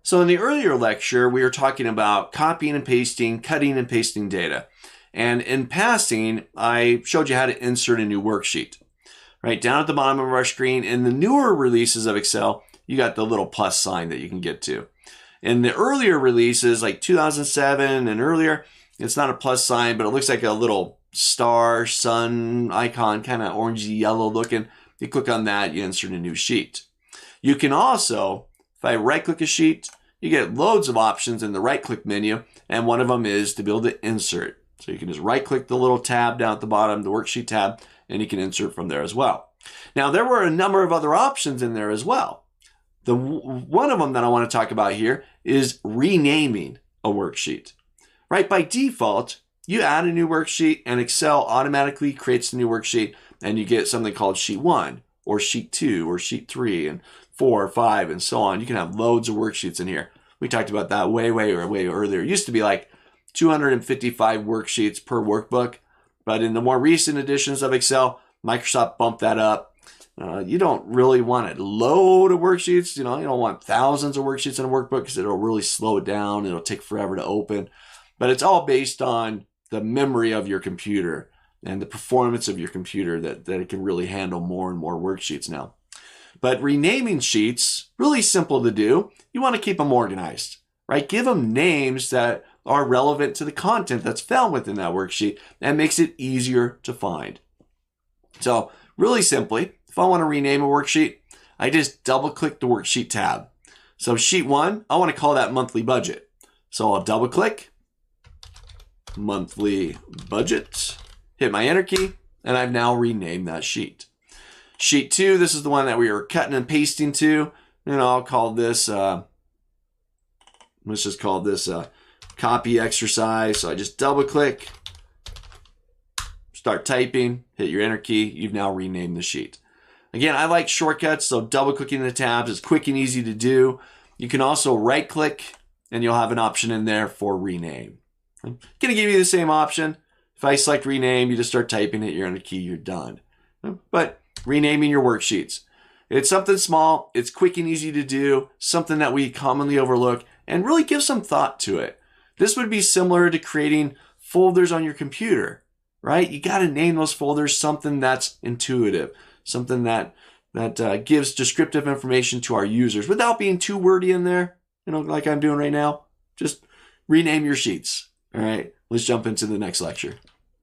So in the earlier lecture, we were talking about copying and pasting, cutting and pasting data. And in passing, I showed you how to insert a new worksheet. Right down at the bottom of our screen, in the newer releases of Excel, you got the little plus sign that you can get to. In the earlier releases, like 2007 and earlier, it's not a plus sign, but it looks like a little star, sun icon, kind of orangey yellow looking. You click on that, you insert a new sheet. You can also, if I right-click a sheet, you get loads of options in the right-click menu, and one of them is to be able to insert. So you can just right-click the little tab down at the bottom, the worksheet tab, and you can insert from there as well. Now, there were a number of other options in there as well. One of them that I want to talk about here is renaming a worksheet. Right, by default, you add a new worksheet and Excel automatically creates the new worksheet, and you get something called Sheet 1 or Sheet 2 or Sheet 3 and 4 or 5 and so on. You can have loads of worksheets in here. We talked about that way earlier. It used to be like 255 worksheets per workbook, but in the more recent editions of Excel, Microsoft bumped that up. You don't really want a load of worksheets. You don't want thousands of worksheets in a workbook because it'll really slow it down. It'll take forever to open. But it's all based on the memory of your computer and the performance of your computer that it can really handle more and more worksheets now. But renaming sheets, really simple to do. You want to keep them organized, right? Give them names that are relevant to the content that's found within that worksheet and makes it easier to find. So really simply, if I want to rename a worksheet, I just double click the worksheet tab. So sheet 1, I want to call that monthly budget. So I'll double click monthly budget, hit my enter key, and I've now renamed that sheet. Sheet 2, this is the one that we were cutting and pasting to, and I'll call this, let's just call this a copy exercise. So I just double click, start typing, hit your enter key, you've now renamed the sheet. Again, I like shortcuts, so double clicking the tabs is quick and easy to do. You can also right click and you'll have an option in there for rename. I'm going to give you the same option. If I select rename, you just start typing, hit your enter key, you're done. But renaming your worksheets. It's something small, it's quick and easy to do, something that we commonly overlook, and really give some thought to it. This would be similar to creating folders on your computer, right? You got to name those folders something that's intuitive, something that gives descriptive information to our users without being too wordy in there, like I'm doing right now. Just rename your sheets. All right, let's jump into the next lecture.